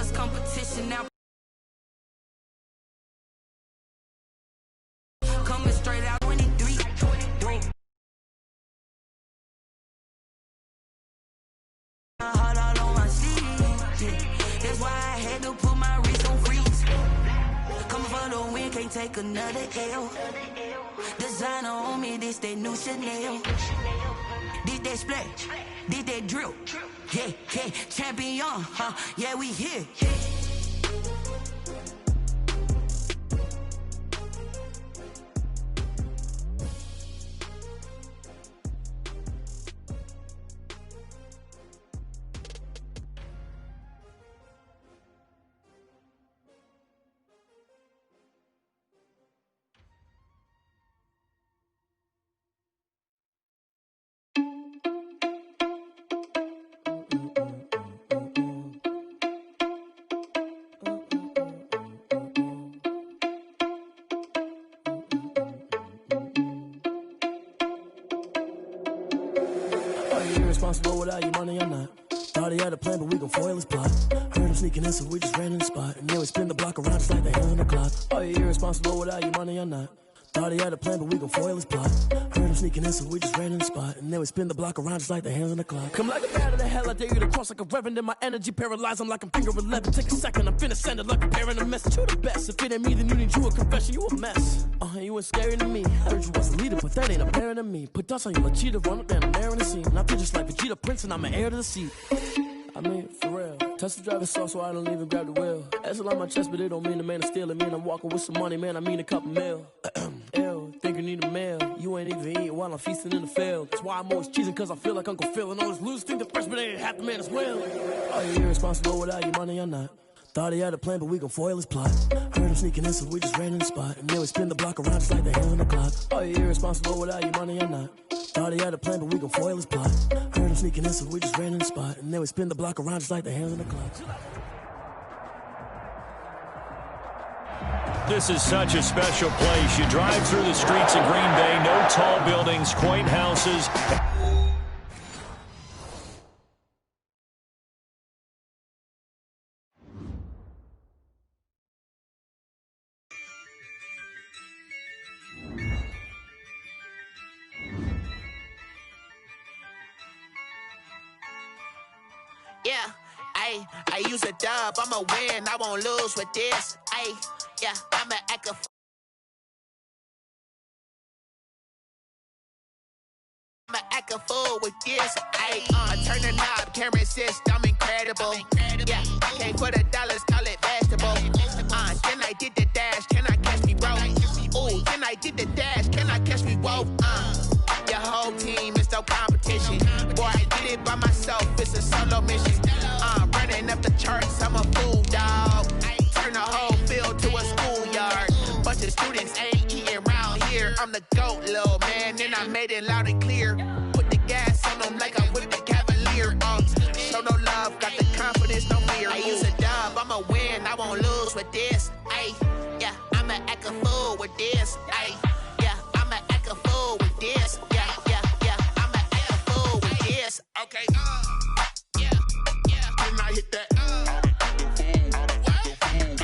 us competition now. Coming straight out 23. Heart all on my sleeve. That's why I had to put my wrist on freeze. Coming for the win, can't take another L. Designer on me, this that new Chanel. Did that splash, did that drill. Yeah, yeah, champion, yeah, we here. Irresponsible without your money or not. Thought he had a plan, but we gon' foil his plot. Heard him sneaking in, so we just ran in the spot. And then we spin the block around just like the hands on the clock. Are you irresponsible without your money or not? Thought he had a plan, but we gon' foil his plot. Heard him sneaking in, so we just ran in the spot. And then we spin the block around just like the hands on the clock. Come like a bat of the hell, I dare you to cross like a reverend. In my energy paralyzed, I'm like I'm finger 11. Take a second, I'm finna send it like a parent a message. You the best, if it ain't me, then you need you a confession. You a mess, you ain't scary to me. Heard you was a leader, but that ain't apparent to me. Put dust on you like cheetah, run up down the air in the scene. And I feel just like Vegeta Prince, and I'm an heir to the seat. I mean, for real. Touch the driver's soft, so I don't even grab the wheel. That's on my chest, but it don't mean the man is stealing. Mean I'm walking with some money, man, I mean a couple mil. Ew, think you need a meal. You ain't even eating while I'm feasting in the field. That's why I'm always cheesing, cause I feel like Uncle Phil. And all this lose think the freshman ain't half the man as well. Are you irresponsible without your money or not? Thought he had a plan, but we gon' foil his plot. Heard him sneaking in, so we just ran in the spot. And then we spin the block around just like the hands on the clock. Are you irresponsible without your money or not? Thought he had a plan, but we gon' foil his plot. Heard him sneaking in, so we just ran in the spot. And then we spin the block around just like the hands on the clock. This is such a special place. You drive through the streets of Green Bay, no tall buildings, quaint houses. Yeah, I use a dub, I'ma win, I won't lose with this. Yeah, I'ma act a fool with this. Turn the knob, camera assist, I'm incredible. Yeah, can't put $1, call it vegetable. Then I did the dash, can I catch me, bro? Ooh, then I did the dash, can I catch me, whoa? Your whole team is no competition. Boy, I did it by myself, it's a solo mission. Running up the charts, I'm a fool, dog. Turn the whole field to a schoolyard. Bunch of students ain't eating round here. I'm the GOAT, little man, and I made it loud and clear. Put the gas on them like I whipped the Cavalier. Show no love, got the confidence, no fear. I use a dub, I'ma win, I won't lose with this. Yeah, I'ma act a fool with this. Yeah, I'ma act a fool with this. Yeah, I'ma act a fool with this. Okay, yeah, can I hit that?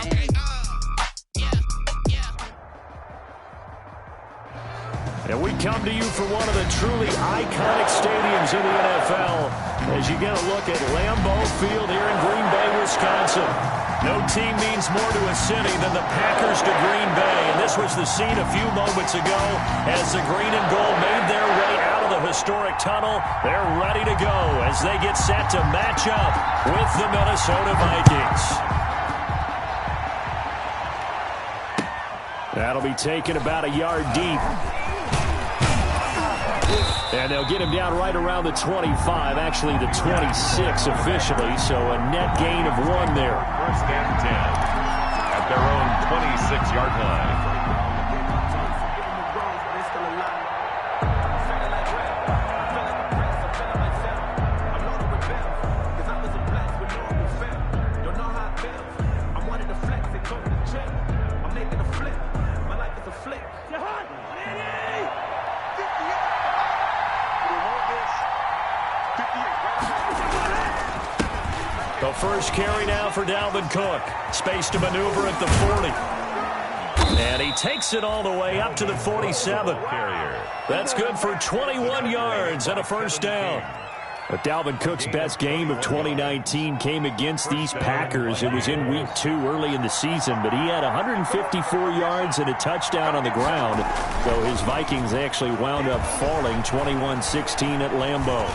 Okay, yeah. And we come to you from one of the truly iconic stadiums in the NFL as you get a look at Lambeau Field here in Green Bay, Wisconsin. No team means more to a city than the Packers to Green Bay, and this was the scene a few moments ago as the green and gold made their way out of the historic tunnel. They're ready to go as they get set to match up with the Minnesota Vikings. That'll be taken about a yard deep. And they'll get him down right around the 25, actually the 26 officially, so a net gain of 1 there. First and 10 at their own 26-yard line. The first carry now for Dalvin Cook. Space to maneuver at the 40. And he takes it all the way up to the 47. That's good for 21 yards and a first down. But Dalvin Cook's best game of 2019 came against these Packers. It was in Week 2 early in the season, but he had 154 yards and a touchdown on the ground, though his Vikings actually wound up falling 21-16 at Lambeau.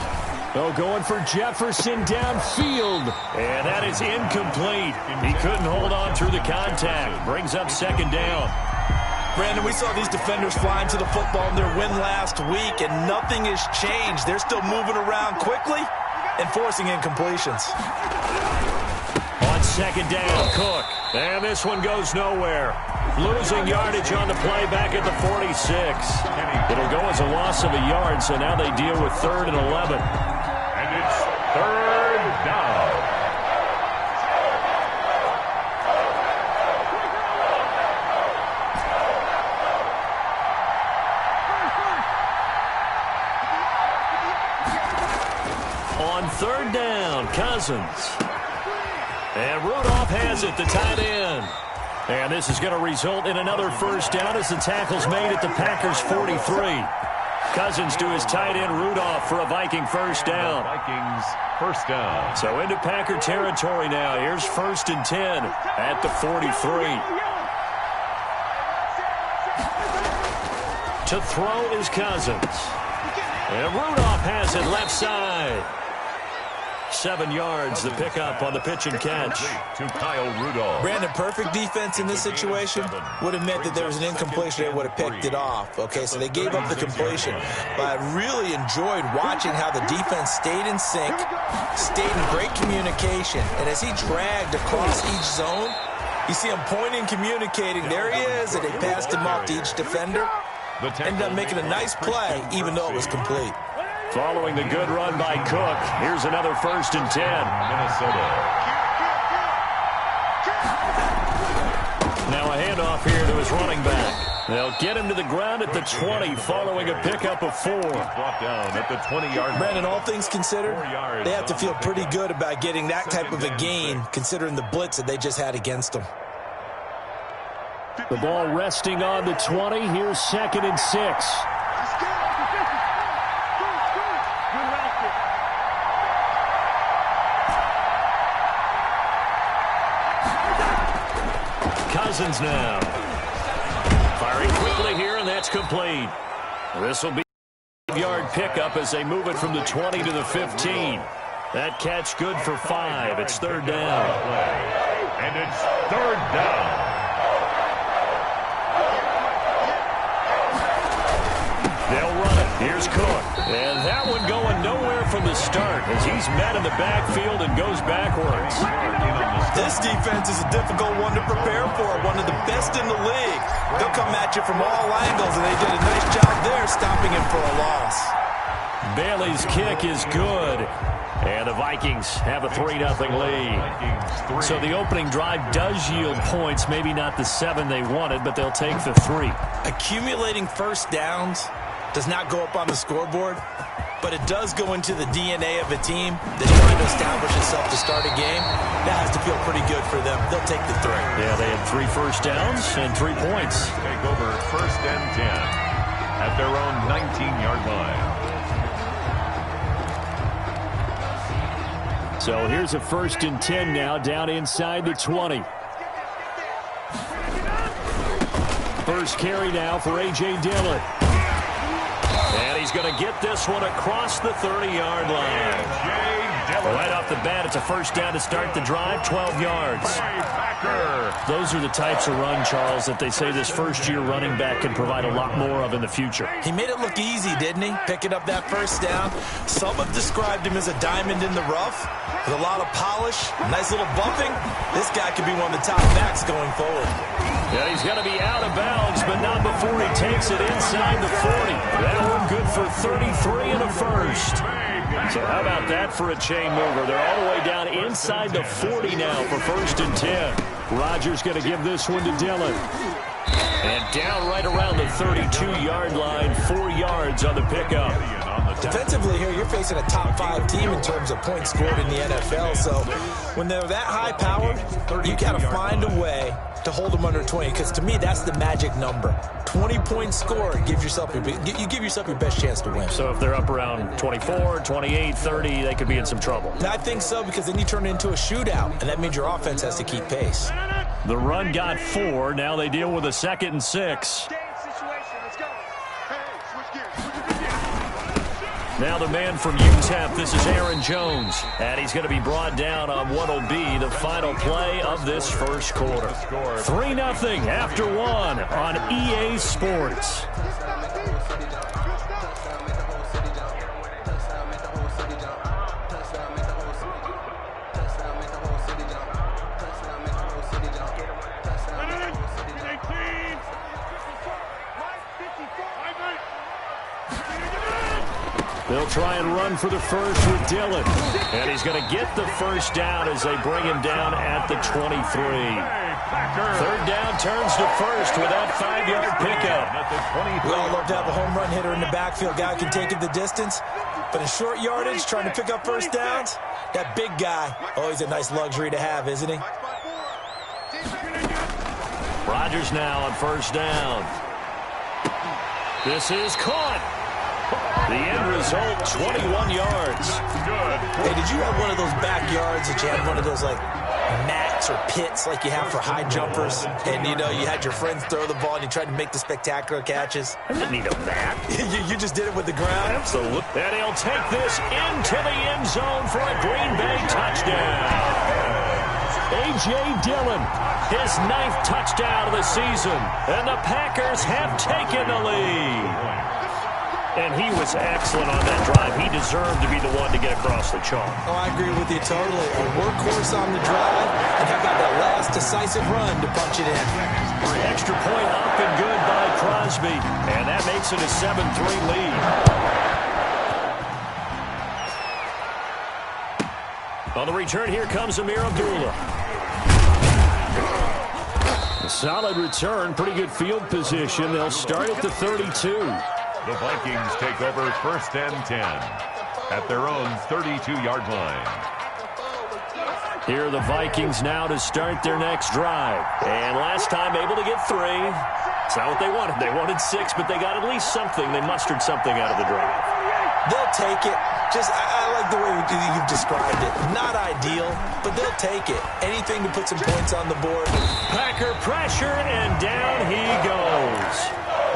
Oh, going for Jefferson downfield, and that is incomplete. He couldn't hold on through the contact. Brings up second down. Brandon, we saw these defenders flying to the football in their win last week, and nothing has changed. They're still moving around quickly and forcing incompletions. On second down, Cook. And this one goes nowhere. Losing yardage on the play back at the 46. It'll go as a loss of a yard, so now they deal with 3rd and 11. And it's 3rd down. On 3rd down, Cousins. And Rudolph has it, the tight end. And this is going to result in another first down as the tackle's made at the Packers' 43. Cousins to his tight end, Rudolph, for a Viking first down. Vikings first down. So into Packer territory now. Here's 1st and 10 at the 43. To throw is Cousins. And Rudolph has it left side. 7 yards, the pickup on the pitch and catch. To Kyle Rudolph. Brandon, perfect defense in this situation would have meant that there was an incompletion. They would have picked it off. Okay, so they gave up the completion. But I really enjoyed watching how the defense stayed in sync, stayed in great communication. And as he dragged across each zone, you see him pointing, communicating. There he is, and they passed him off to each defender. Ended up making a nice play, even though it was complete. Following the good run by Cook, here's another 1st and 10. Minnesota. Now a handoff here to his running back. They'll get him to the ground at the 20 following a pickup of 4. Brought down at the 20-yard line. Brandon, all things considered, they have to feel pretty good about getting that type of a gain, considering the blitz that they just had against them. The ball resting on the 20. Here's 2nd and 6. Cousins now. Firing quickly here, and that's complete. This will be a yard pickup as they move it from the 20 to the 15. That catch good for 5. It's 3rd down. And it's 3rd down. They'll run it. Here's Cook. And that one going nowhere from the start as he's met in the backfield and goes backwards. This defense is a difficult one to prepare for, one of the best in the league. They'll come at you from all angles, and they did a nice job there stopping him for a loss. Bailey's kick is good. And the Vikings have a 3-0 lead. So the opening drive does yield points, maybe not the 7 they wanted, but they'll take the 3. Accumulating first downs does not go up on the scoreboard, but it does go into the DNA of a team that's trying to establish itself to start a game. That has to feel pretty good for them. They'll take the 3. Yeah, they had 3 first downs and 3 points. Take over 1st and 10 at their own 19-yard line. So here's a 1st and 10 now down inside the 20. First carry now for A.J. Dillon. And he's going to get this one across the 30-yard line. Right off the bat, it's a first down to start the drive, 12 yards. Those are the types of run, Charles, that they say this first-year running back can provide a lot more of in the future. He made it look easy, didn't he? Picking up that first down. Some have described him as a diamond in the rough with a lot of polish, nice little bumping. This guy could be one of the top backs going forward. Yeah, he's going to be out of bounds, but not before he takes it inside the 40. That'll look good for 33 and a first. So how about that for a chain mover? They're all the way down inside the 40 now for 1st and 10. Rodgers going to give this one to Dillon. And down right around the 32-yard line, 4 yards on the pickup. On the Defensively here, you're facing a top 5 team in terms of points scored in the NFL. So when they're that high powered, you got to find a way to hold them under 20, because to me, that's the magic number. 20-point score gives yourself you give yourself your best chance to win. So if they're up around 24, 28, 30, they could be in some trouble. And I think so, because then you turn it into a shootout, and that means your offense has to keep pace. The run got 4. Now they deal with a 2nd and 6. Now the man from UTEP, this is Aaron Jones. And he's going to be brought down on what will be the final play of this first quarter. 3-0 after 1 on EA Sports. They'll try and run for the first with Dillon. And he's going to get the first down as they bring him down at the 23. 3rd down turns to first with that 5-yard pickup. We all love to have a home run hitter in the backfield. Guy can take it the distance. But in short yardage, trying to pick up first downs, that big guy, always a nice luxury to have, isn't he? Rodgers now on first down. This is Quan. The end result, 21 yards. Hey, did you have one of those backyards that you had one of those, like, mats or pits like you have for high jumpers? And, you know, you had your friends throw the ball and you tried to make the spectacular catches? I didn't need a mat. you just did it with the ground? Absolutely. And he'll take this into the end zone for a Green Bay touchdown. A.J. Dillon, his 9th touchdown of the season. And the Packers have taken the lead. And he was excellent on that drive. He deserved to be the one to get across the chalk. Oh, I agree with you totally. A workhorse on the drive, and how about that last decisive run to punch it in? Extra point up and good by Crosby. And that makes it a 7-3 lead. On the return, here comes Amir Abdullah. A solid return, pretty good field position. They'll start at the 32. The Vikings take over 1st and 10 at their own 32-yard line. Here are the Vikings now to start their next drive. And last time able to get 3. It's not what they wanted. They wanted 6, but they got at least something. They mustered something out of the drive. They'll take it. I like the way you've described it. Not ideal, but they'll take it. Anything to put some points on the board. Packer pressure, and down he goes.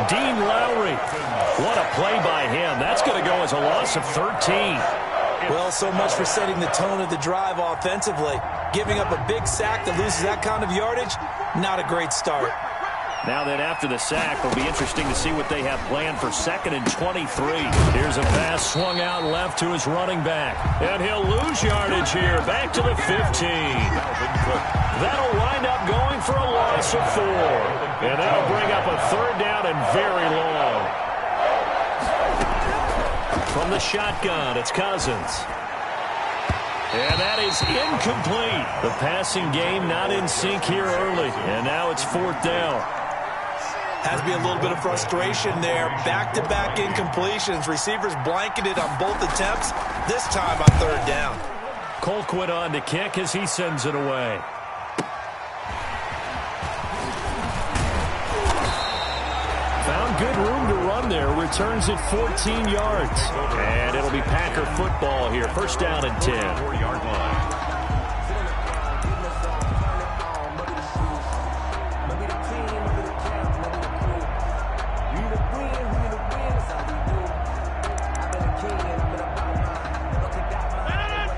Dean Lowry. What a play by him. That's going to go as a loss of 13. Well, so much for setting the tone of the drive offensively. Giving up a big sack that loses that kind of yardage, not a great start. Now then, after the sack, it'll be interesting to see what they have planned for 2nd and 23. Here's a pass swung out left to his running back. And he'll lose yardage here, back to the 15. That'll wind up going for a loss of 4. And that'll bring up a 3rd down and very long. From the shotgun, it's Cousins. And that is incomplete. The passing game not in sync here early. And now it's 4th down. Has to be a little bit of frustration there. Back-to-back incompletions. Receivers blanketed on both attempts. This time on 3rd down. Colquitt on to kick as he sends it away. Found good room to run there. Returns it 14 yards. And it'll be Packer football here. 1st down and 10. 4-yard line.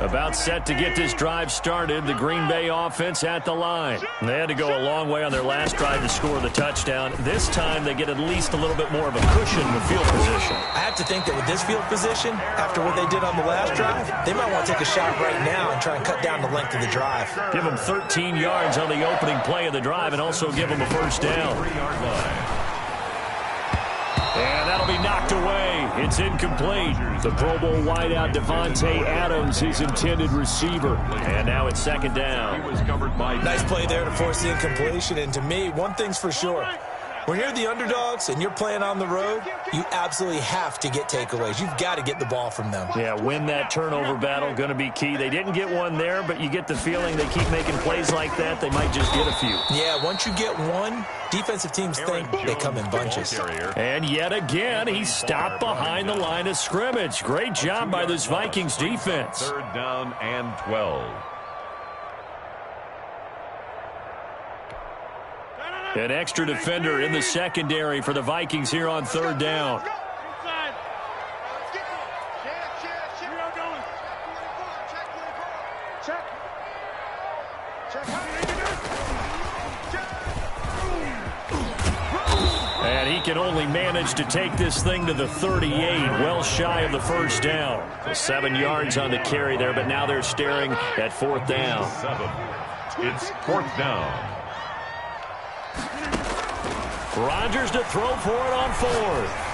About set to get this drive started. The Green Bay offense at the line. They had to go a long way on their last drive to score the touchdown. This time they get at least a little bit more of a cushion with field position. I have to think that with this field position, after what they did on the last drive, they might want to take a shot right now and try and cut down the length of the drive. Give them 13 yards on the opening play of the drive and also give them a 1st down. 3-yard line. And that'll be knocked away. It's incomplete. The Pro Bowl wideout Devontae Adams, his intended receiver. And now it's 2nd down. He was covered by nice play there to force the incompletion. And to me, one thing's for sure. When you're the underdogs and you're playing on the road, you absolutely have to get takeaways. You've got to get the ball from them. Yeah, win that turnover battle, going to be key. They didn't get one there, but you get the feeling they keep making plays like that, they might just get a few. Yeah, once you get one, defensive teams think they come in bunches. And yet again, he's stopped behind the line of scrimmage. Great job by this Vikings defense. 3rd down and 12. An extra defender in the secondary for the Vikings here on 3rd down. And he can only manage to take this thing to the 38, well shy of the 1st down. 7 yards on the carry there, but now they're staring at 4th down. 7. It's 4th down. Rodgers to throw for it on 4th.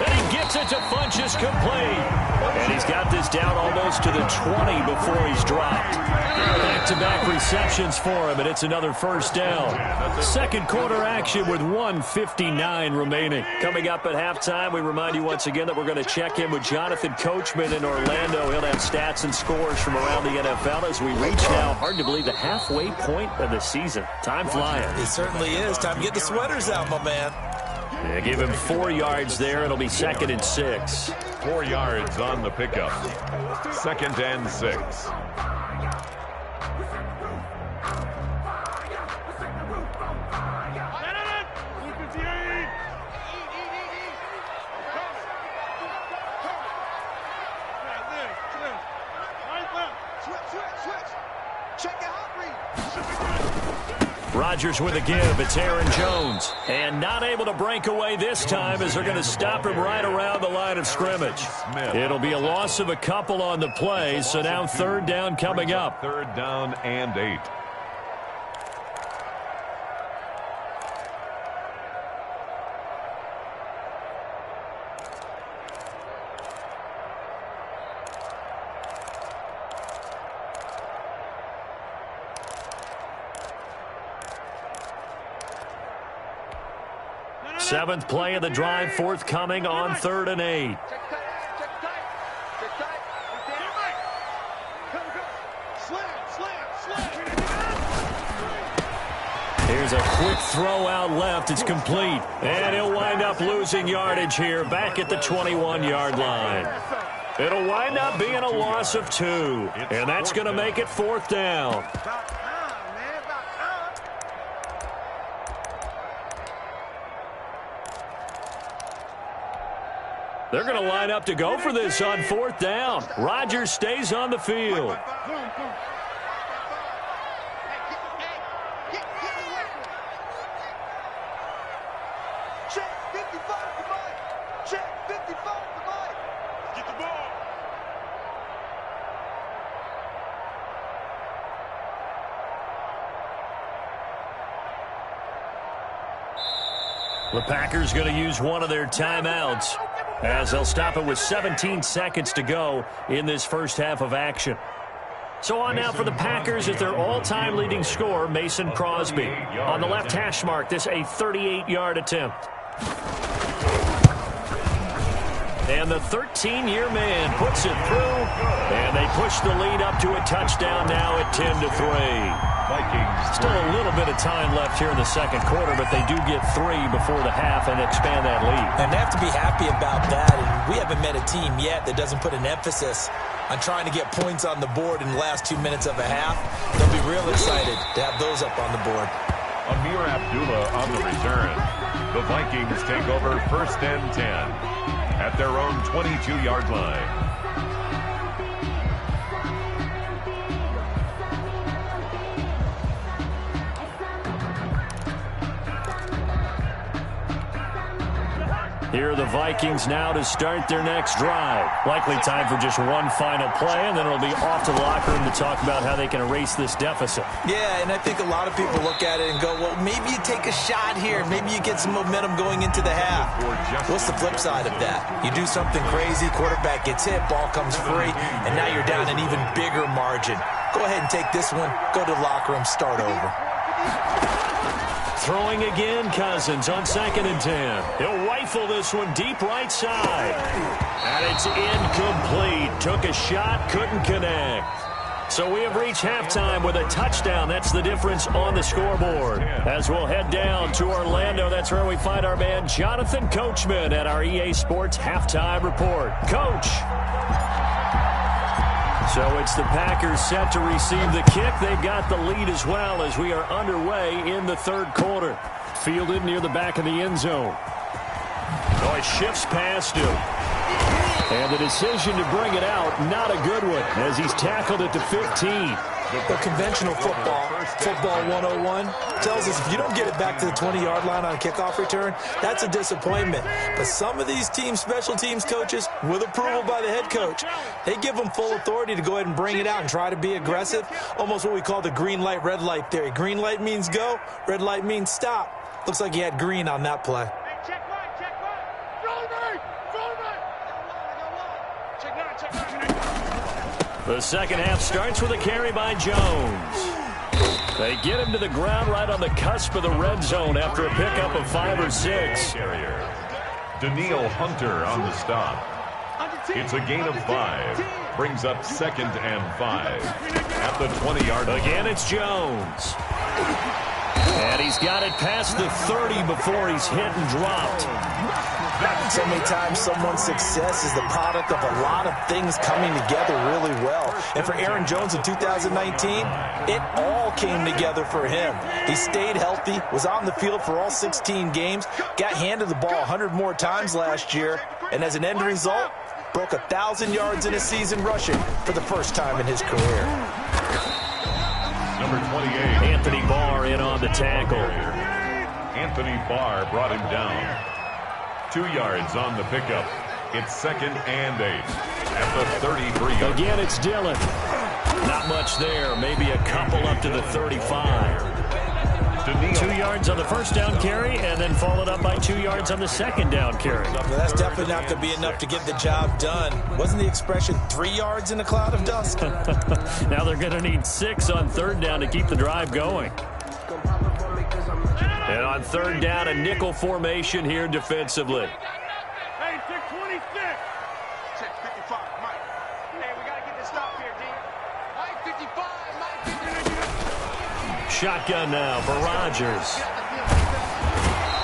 And he gets it to Funchess complete. And he's got this down almost to the 20 before he's dropped. Back-to-back receptions for him, and it's another 1st down. Second quarter action with 1:59 remaining. Coming up at halftime, we remind you once again that we're going to check in with Jonathan Coachman in Orlando. He'll have stats and scores from around the NFL as we reach now, hard to believe, the halfway point of the season. Time flying. It certainly is. Time to get the sweaters out, my man. Yeah, give him 4 yards there. It'll be 2nd and 6. 4 yards on the pickup. 2nd and 6. Rodgers with a give. It's Aaron Jones. And not able to break away this time as they're going to stop him right around the line of scrimmage. It'll be a loss of a couple on the play, so now 3rd down coming up. 3rd down and 8. Seventh play of the drive forthcoming on 3rd and 8. Here's a quick throw out left. It's complete. And he'll wind up losing yardage here back at the 21-yard line. It'll wind up being a loss of 2. And that's going to make it 4th down. They're going to line up to go for this on 4th down. Rodgers stays on the field. The Packers going to use one of their timeouts as they'll stop it with 17 seconds to go in this first half of action. So on now for the Packers is their all-time leading scorer, Mason Crosby. On the left hash mark, this a 38-yard attempt. And the 13-year man puts it through, and they push the lead up to a touchdown now at 10-3. Vikings. Still a little bit of time left here in the second quarter, but they do get 3 before the half and expand that lead. And they have to be happy about that. And we haven't met a team yet that doesn't put an emphasis on trying to get points on the board in the last 2 minutes of a half. They'll be real excited to have those up on the board. Amir Abdullah on the return. The Vikings take over 1st and 10 at their own 22-yard line. Here are the Vikings now to start their next drive. Likely time for just one final play, and then it'll be off to the locker room to talk about how they can erase this deficit. Yeah, and I think a lot of people look at it and go, well, maybe you take a shot here. Maybe you get some momentum going into the half. What's the flip side of that? You do something crazy, quarterback gets hit, ball comes free, and now you're down an even bigger margin. Go ahead and take this one, go to the locker room, start over. Throwing again, Cousins on 2nd and 10. He'll rifle this one deep right side. And it's incomplete. Took a shot, couldn't connect. So we have reached halftime with a touchdown. That's the difference on the scoreboard. As we'll head down to Orlando, that's where we find our man Jonathan Coachman at our EA Sports Halftime Report. Coach. So it's the Packers set to receive the kick. They've got the lead as well as we are underway in the 3rd quarter. Fielded near the back of the end zone. Oh, he shifts past him. And the decision to bring it out, not a good one, as he's tackled it to 15. The conventional football 101, tells us if you don't get it back to the 20-yard line on a kickoff return, that's a disappointment. But some of these teams, special teams coaches, with approval by the head coach, they give them full authority to go ahead and bring it out and try to be aggressive. Almost what we call the green light, red light theory. Green light means go, red light means stop. Looks like he had green on that play. The second half starts with a carry by Jones. They get him to the ground right on the cusp of the red zone after a pickup of 5 or 6. Daniil Hunter on the stop. It's a gain of 5. Brings up 2nd and 5. At the 20-yard line. Again, it's Jones. And he's got it past the 30 before he's hit and dropped. So many times someone's success is the product of a lot of things coming together really well. And for Aaron Jones in 2019, it all came together for him. He stayed healthy, was on the field for all 16 games, got handed the ball 100 more times last year, and as an end result, broke 1,000 yards in a season rushing for the first time in his career. Number 28. Anthony Barr in on the tackle. Anthony Barr brought him down. 2 yards on the pickup. It's 2nd and 8 at the 33-yard. Again, it's Dillon. Not much there. Maybe a couple up to the 35. 2 yards on the first down carry, and then followed up by 2 yards on the second down carry. Now, that's definitely not going to be enough to get the job done. Wasn't the expression 3 yards in a cloud of dust? Now they're going to need 6 on 3rd down to keep the drive going. And on 3rd down, a nickel formation here defensively. Hey, 626. Check 55, Mike. Hey, we got to get this stop here, D. Mike 55, Mike 55. Shotgun now for Rodgers.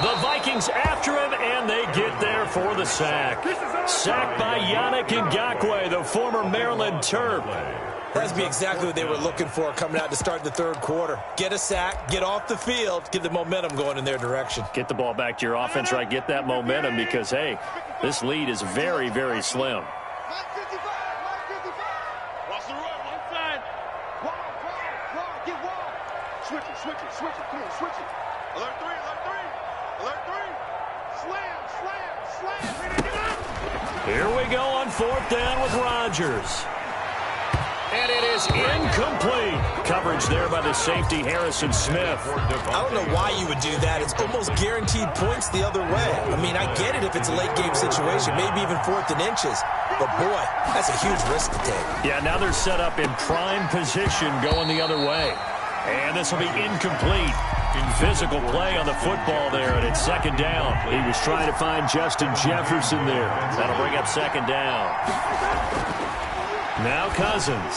The Vikings after him, and they get there for the sack. Sacked by Yannick Ngakoue, the former Maryland Terp. That has to be exactly what they were looking for coming out to start the 3rd quarter. Get a sack, get off the field, get the momentum going in their direction. Get the ball back to your offense, right? Get that momentum because, hey, this lead is very, very slim. Mike 55, Mike 55. Cross the road, one side. Wall, get wall. Switch it. Come on, switch it. Alert 3. Alert 3. Slam. Here we go on 4th down with Rodgers. And it is incomplete. Coverage there by the safety, Harrison Smith. I don't know why you would do that. It's almost guaranteed points the other way. I mean, I get it if it's a late-game situation, maybe even 4th and inches. But, boy, that's a huge risk to take. Yeah, now they're set up in prime position going the other way. And this will be incomplete. Physical play on the football there, and it's 2nd down. He was trying to find Justin Jefferson there. That'll bring up 2nd down. Now Cousins.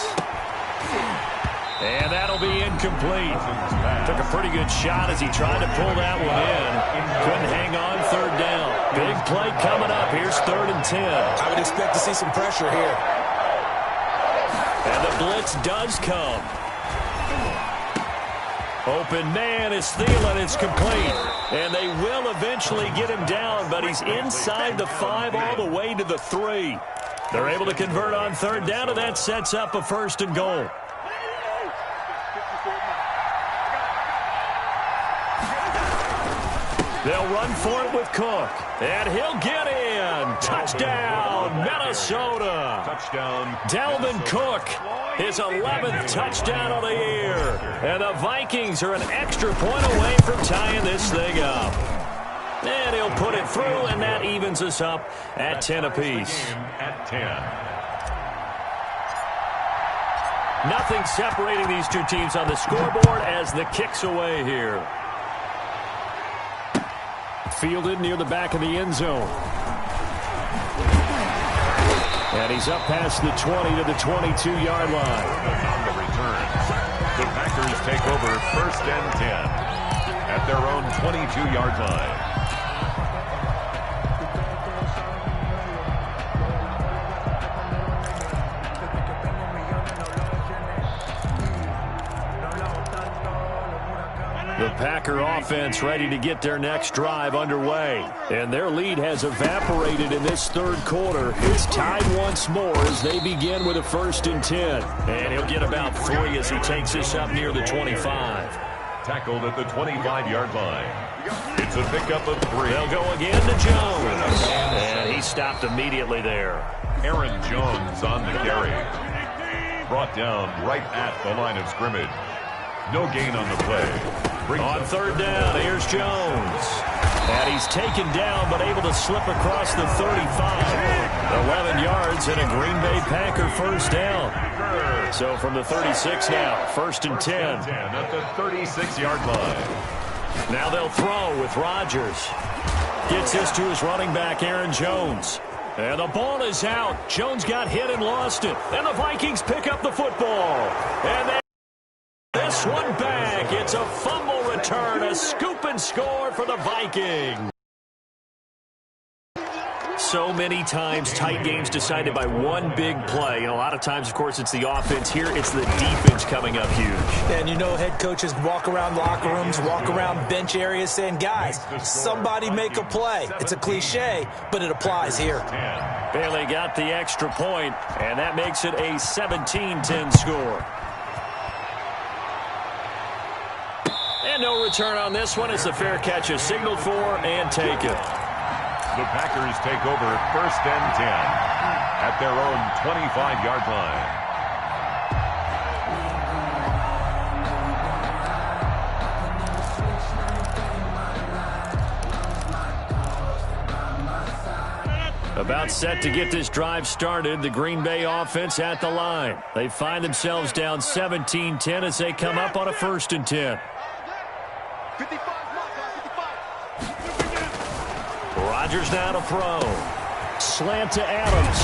And that'll be incomplete. Took a pretty good shot as he tried to pull that one in. Couldn't hang on 3rd down. Big play coming up. Here's 3rd and 10. I would expect to see some pressure here. And the blitz does come. Open man is Thielen. It's complete. And they will eventually get him down, but he's inside the 5 all the way to the 3. They're able to convert on 3rd down, and that sets up a 1st and goal. They'll run for it with Cook, and he'll get in. Touchdown, Minnesota. Touchdown. Dalvin Cook, his 11th touchdown of the year. And the Vikings are an extra point away from tying this thing up. And he'll put it through, and that evens us up at 10 apiece. At 10. Nothing separating these two teams on the scoreboard as the kick's away here. Fielded near the back of the end zone. And he's up past the 20 to the 22-yard line. On the return, the Packers take over 1st and 10 at their own 22-yard line. The Packer offense ready to get their next drive underway. And their lead has evaporated in this third quarter. It's tied once more as they begin with a 1st and 10. And he'll get about 3 as he takes this up near the 25. Tackled at the 25-yard line. It's a pickup of 3. They'll go again to Jones. And he stopped immediately there. Aaron Jones on the carry. Brought down right at the line of scrimmage. No gain on the play. On 3rd down, here's Jones. And he's taken down but able to slip across the 35. 11 yards and a Green Bay Packer 1st down. So from the 36 now, 1st and 10. At the 36-yard line. Now they'll throw with Rodgers. Gets this to his running back, Aaron Jones. And the ball is out. Jones got hit and lost it. And the Vikings pick up the football. And they this one back. It's a fumble return, a scoop and score for the Vikings. So many times tight games decided by one big play. And a lot of times, of course, it's the offense. Here, it's the defense coming up huge. And you know head coaches walk around locker rooms, walk around bench areas saying, guys, somebody make a play. It's a cliche, but it applies here. Bailey got the extra point, and that makes it a 17-10 score. And no return on this one as the fair catch is signaled for and taken. The Packers take over 1st and 10 at their own 25-yard line. About set to get this drive started, the Green Bay offense at the line. They find themselves down 17-10 as they come up on a 1st and 10. Rodgers now to throw. Slant to Adams.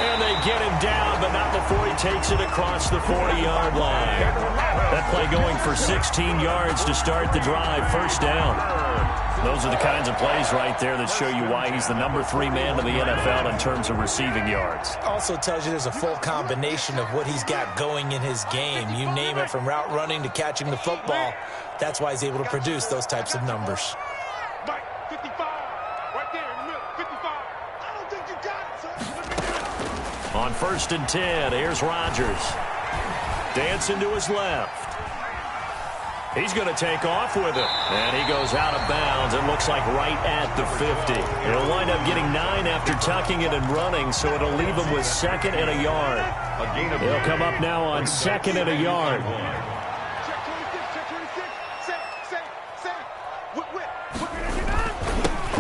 And they get him down, but not before he takes it across the 40-yard line. That play going for 16 yards to start the drive. 1st down. Those are the kinds of plays right there that show you why he's the number 3 man in the NFL in terms of receiving yards. Also tells you there's a full combination of what he's got going in his game. You name it, from route running to catching the football. That's why he's able to produce those types of numbers. On 1st and 10, here's Rodgers. Dancing to his left. He's going to take off with it. And he goes out of bounds. It looks like right at the 50. He'll wind up getting 9 after tucking it and running, so it'll leave him with 2nd and a yard. He'll come up now on 2nd and a yard.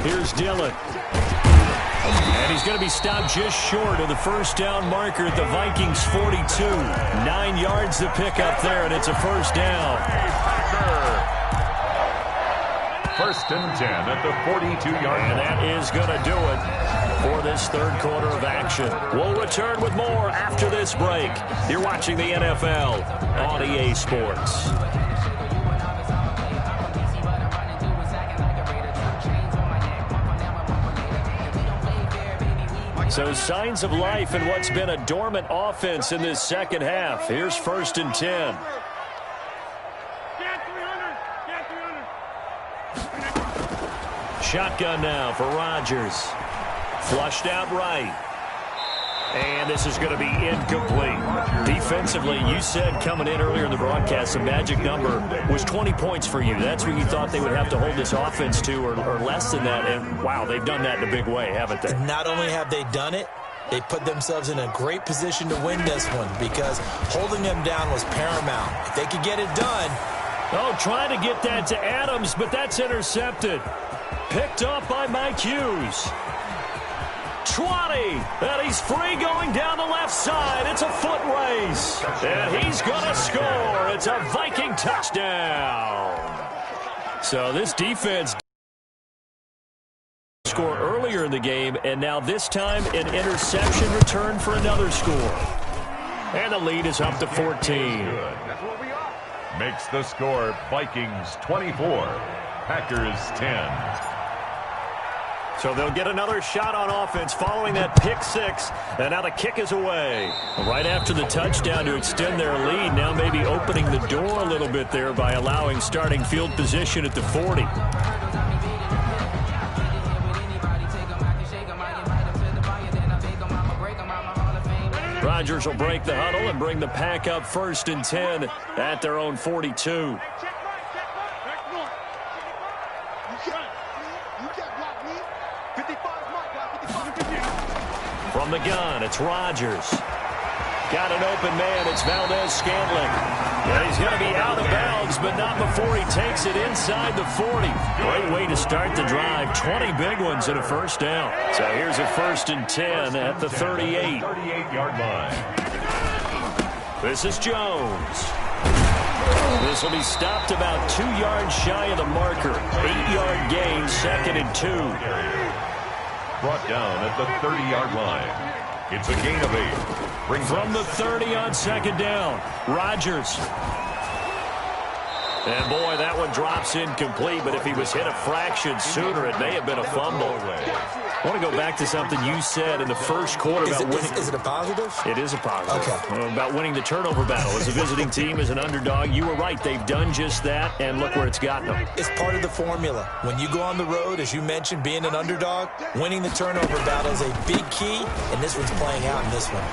Here's Dillon. And he's going to be stopped just short of the 1st down marker at the Vikings 42. 9 yards to pick up there, and it's a 1st down. 1st and 10 at the 42-yard line. And that is going to do it for this third quarter of action. We'll return with more after this break. You're watching the NFL on EA Sports. So signs of life in what's been a dormant offense in this second half. Here's 1st and 10. Shotgun now for Rodgers. Flushed out right. And this is going to be incomplete. Defensively, you said coming in earlier in the broadcast, the magic number was 20 points for you. That's what you thought they would have to hold this offense to, or less than that. And, wow, they've done that in a big way, haven't they? Not only have they done it, they put themselves in a great position to win this one because holding them down was paramount. If they could get it done. Oh, trying to get that to Adams, but that's intercepted. Picked up by Mike Hughes. 20, and he's free going down the left side. It's a foot race, and he's going to score. It's a Viking touchdown. So this defense in the game, and now this time an interception return for another score. And the lead is up to 14. Makes the score Vikings 24, Packers 10. So they'll get another shot on offense following that pick six. And now the kick is away. Right after the touchdown to extend their lead, now maybe opening the door a little bit there by allowing starting field position at the 40. Rodgers will break the huddle and bring the Pack up 1st and 10 at their own 42. From the gun, it's Rodgers. Got an open man. It's Valdez-Scantling. And he's going to be out of bounds, but not before he takes it inside the 40. Great way to start the drive. 20 big ones and a first down. So here's a 1st and 10 at the 38. 38-yard line. This is Jones. This will be stopped about 2 yards shy of the marker. 8-yard gain, 2nd and 2. Brought down at the 30-yard line. It's a gain of 8. Brings from the 30 on 2nd down. Rodgers. And boy, that one drops incomplete, but if he was hit a fraction sooner, it may have been a fumble. I want to go back to something you said in the first quarter about winning. Is it a positive? It is a positive. Okay. About winning the turnover battle. As a visiting team, as an underdog, you were right. They've done just that, and look where it's gotten them. It's part of the formula. When you go on the road, as you mentioned, being an underdog, winning the turnover battle is a big key, and this one's playing out in this one.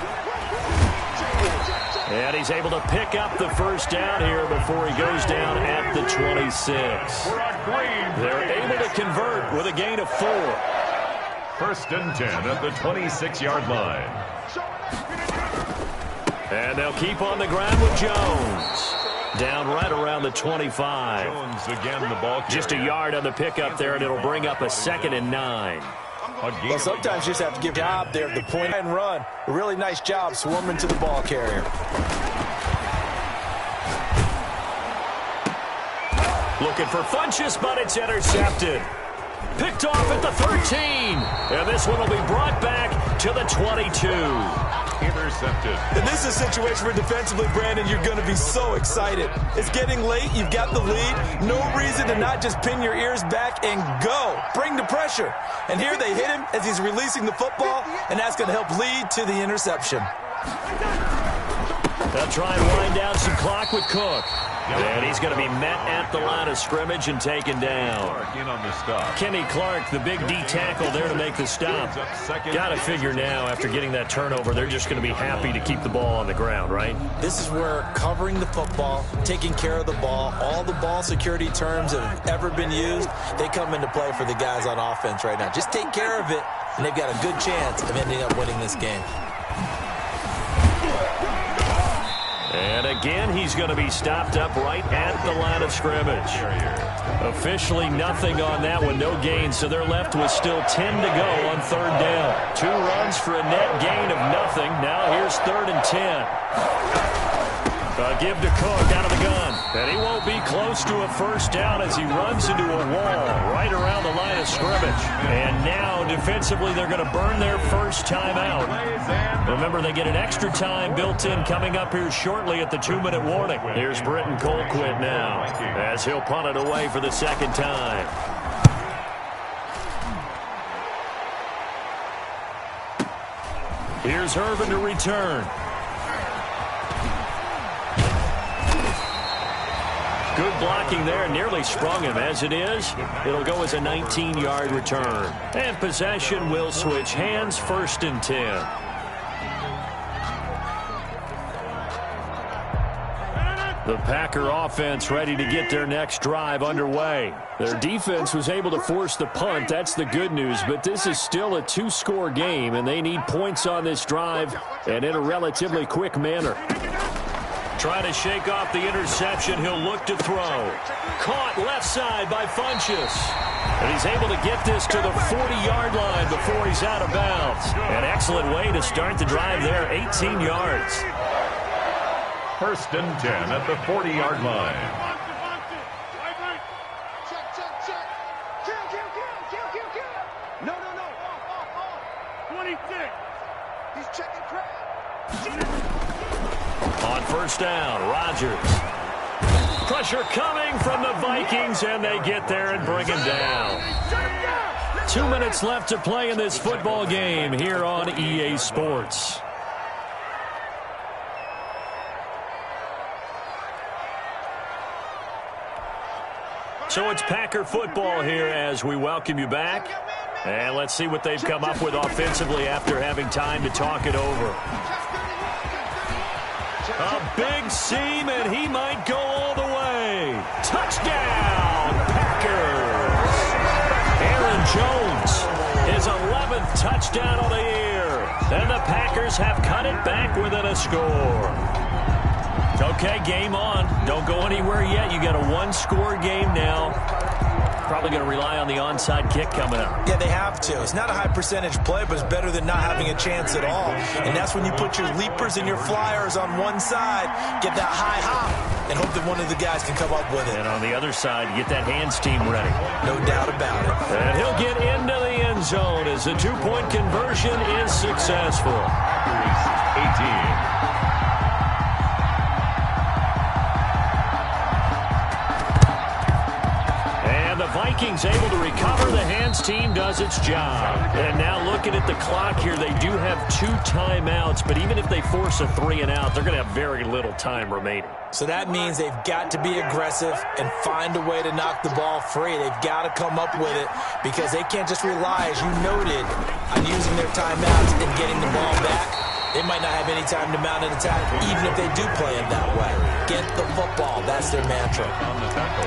And he's able to pick up the first down here before he goes down at the 26. They're able to convert with a gain of 4. 1st and 10 at the 26-yard line. And they'll keep on the ground with Jones. Down right around the 25. Jones again, the ball carrier. Just a yard on the pickup there, and it'll bring up a 2nd and 9. Well, sometimes you just have to give a job there. The point and run. A really nice job swarming to the ball carrier. Looking for Funchess, but it's intercepted. Picked off at the 13. And this one will be brought back to the 22. Intercepted. And this is a situation where defensively, Brandon, you're going to be so excited. It's getting late. You've got the lead. No reason to not just pin your ears back and go. Bring the pressure. And here they hit him as he's releasing the football, and that's going to help lead to the interception. They'll try and wind down some clock with Cook. And he's going to be met at the line of scrimmage and taken down. Kenny Clark, the big D tackle there to make the stop. Got to figure now, after getting that turnover, they're just going to be happy to keep the ball on the ground, right? This is where covering the football, taking care of the ball, all the ball security terms that have ever been used, they come into play for the guys on offense right now. Just take care of it, and they've got a good chance of ending up winning this game. And again, he's going to be stopped up right at the line of scrimmage. Officially nothing on that one, no gain, so they're left with still 10 to go on 3rd down. 2 runs for a net gain of nothing. Now here's 3rd and 10. Give to Cook out of the gun. And he won't be close to a first down as he runs into a wall right around the line of scrimmage. And now, defensively, they're going to burn their first time out. Remember, they get an extra time built in coming up here shortly at the 2-minute warning. Here's Britton Colquitt now as he'll punt it away for the 2nd time. Here's Irvin to return. Good blocking there, nearly sprung him. As it is, it'll go as a 19-yard return. And possession will switch hands, 1st and 10. The Packer offense ready to get their next drive underway. Their defense was able to force the punt. That's the good news, but this is still a 2-score game, and they need points on this drive and in a relatively quick manner. Trying to shake off the interception. He'll look to throw. Caught left side by Funchess. And he's able to get this to the 40-yard line before he's out of bounds. An excellent way to start the drive there, 18 yards. 1st and 10 at the 40-yard line. No. On first down, Rodgers. Pressure coming from the Vikings, and they get there and bring him down. 2 minutes left to play in this football game here on EA Sports. So it's Packer football here as we welcome you back. And let's see what they've come up with offensively after having time to talk it over. A big seam, and he might go all the way. Touchdown, Packers! Aaron Jones, his 11th touchdown of the year. And the Packers have cut it back within a score. Okay, game on. Don't go anywhere yet. You got a one-score game now. Probably going to rely on the onside kick coming up. Yeah, they have to. It's not a high percentage play, but it's better than not having a chance at all. And that's when you put your leapers and your flyers on one side, get that high hop, and hope that one of the guys can come up with it. And on the other side, get that hands team ready. No doubt about it. And he'll get into the end zone as the two-point conversion is successful. 18. Vikings able to recover. The hands team does its job. And now looking at the clock here, they do have 2 timeouts, but even if they force a 3 and out, they're going to have very little time remaining. So that means they've got to be aggressive and find a way to knock the ball free. They've got to come up with it because they can't just rely, as you noted, on using their timeouts and getting the ball back. They might not have any time to mount an attack, even if they do play it that way. Get the football. That's their mantra. On the tackle.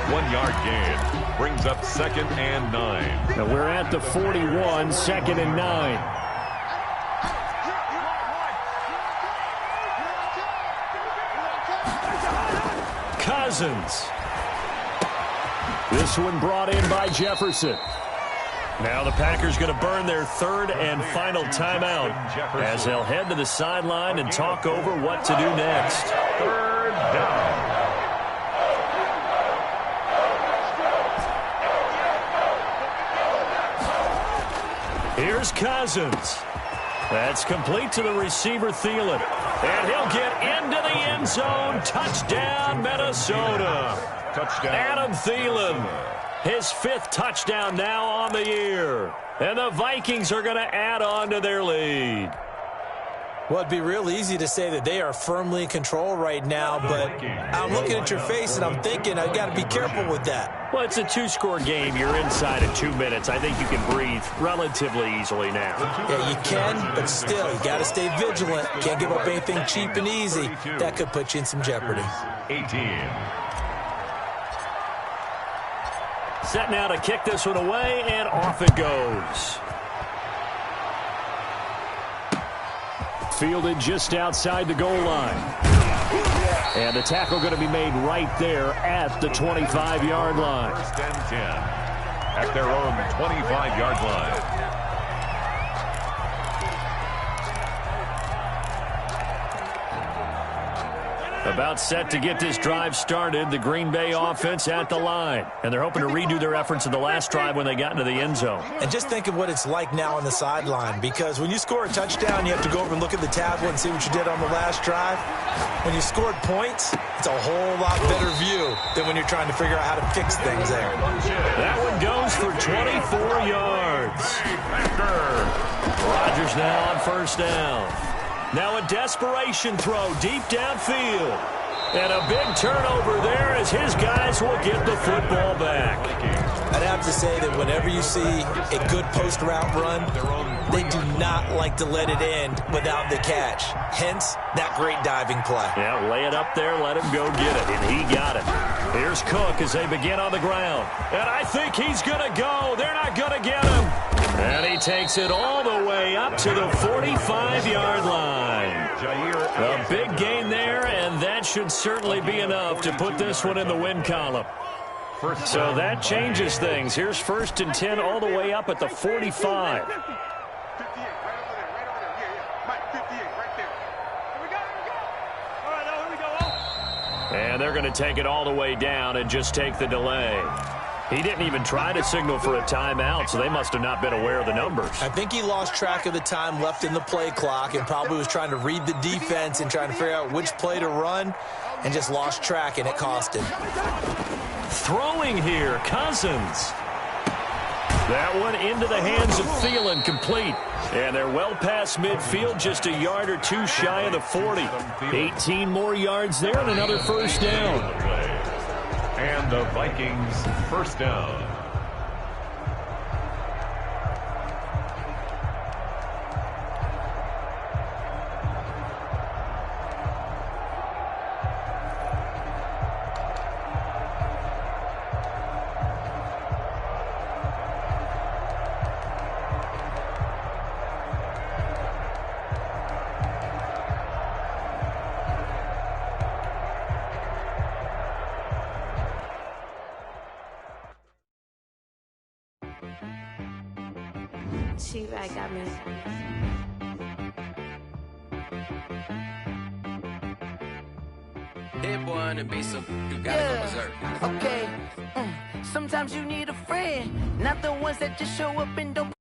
1-yard gain brings up 2nd and 9. Now we're at the 41, 2nd and 9. Cousins. This one brought in by Jefferson. Now the Packers going to burn their 3rd and final timeout as they'll head to the sideline and talk over what to do next. 3rd down. Here's Cousins. That's complete to the receiver, Thielen. And he'll get into the end zone. Touchdown, Minnesota. Touchdown. Adam Thielen. His 5th touchdown now on the year. And the Vikings are going to add on to their lead. Well, it'd be real easy to say that they are firmly in control right now, but I'm looking at your face and I'm thinking I've got to be careful with that. Well, it's a 2-score game. You're inside of 2 minutes. I think you can breathe relatively easily now. Yeah, you can, but still, you got to stay vigilant. Can't give up anything cheap and easy. That could put you in some jeopardy. 18. Set now to kick this one away, and off it goes. Fielded just outside the goal line. And the tackle going to be made right there at the 25-yard line. 1st and 10 at their own 25-yard line. About set to get this drive started. The Green Bay offense at the line. And they're hoping to redo their efforts in the last drive when they got into the end zone. And just think of what it's like now on the sideline, because when you score a touchdown, you have to go over and look at the tablet and see what you did on the last drive. When you scored points, it's a whole lot better view than when you're trying to figure out how to fix things there. That one goes for 24 yards. Rodgers now on first down. Now a desperation throw deep downfield. And a big turnover there as his guys will get the football back. I'd have to say that whenever you see a good post route run, they do not like to let it end without the catch. Hence, that great diving play. Yeah, lay it up there, let him go get it, and he got it. Here's Cook as they begin on the ground. And I think he's going to go. They're not going to get him. And he takes it all the way up to the 45-yard line. A big gain there, and that should certainly be enough to put this one in the win column. So that changes things. Here's 1st and 10 all the way up at the 45. And they're going to take it all the way down and just take the delay. He didn't even try to signal for a timeout, so they must have not been aware of the numbers. I think he lost track of the time left in the play clock and probably was trying to read the defense and trying to figure out which play to run and just lost track, and it cost him. Throwing here, Cousins. That one into the hands of Thielen, complete. And they're well past midfield, just a yard or two shy of the 40. 18 more yards there and another first down. And the Vikings first down. She-Rag got me. Hit one and be so you gotta go berserk. Okay. Sometimes you need a friend, not the ones that just show up and don't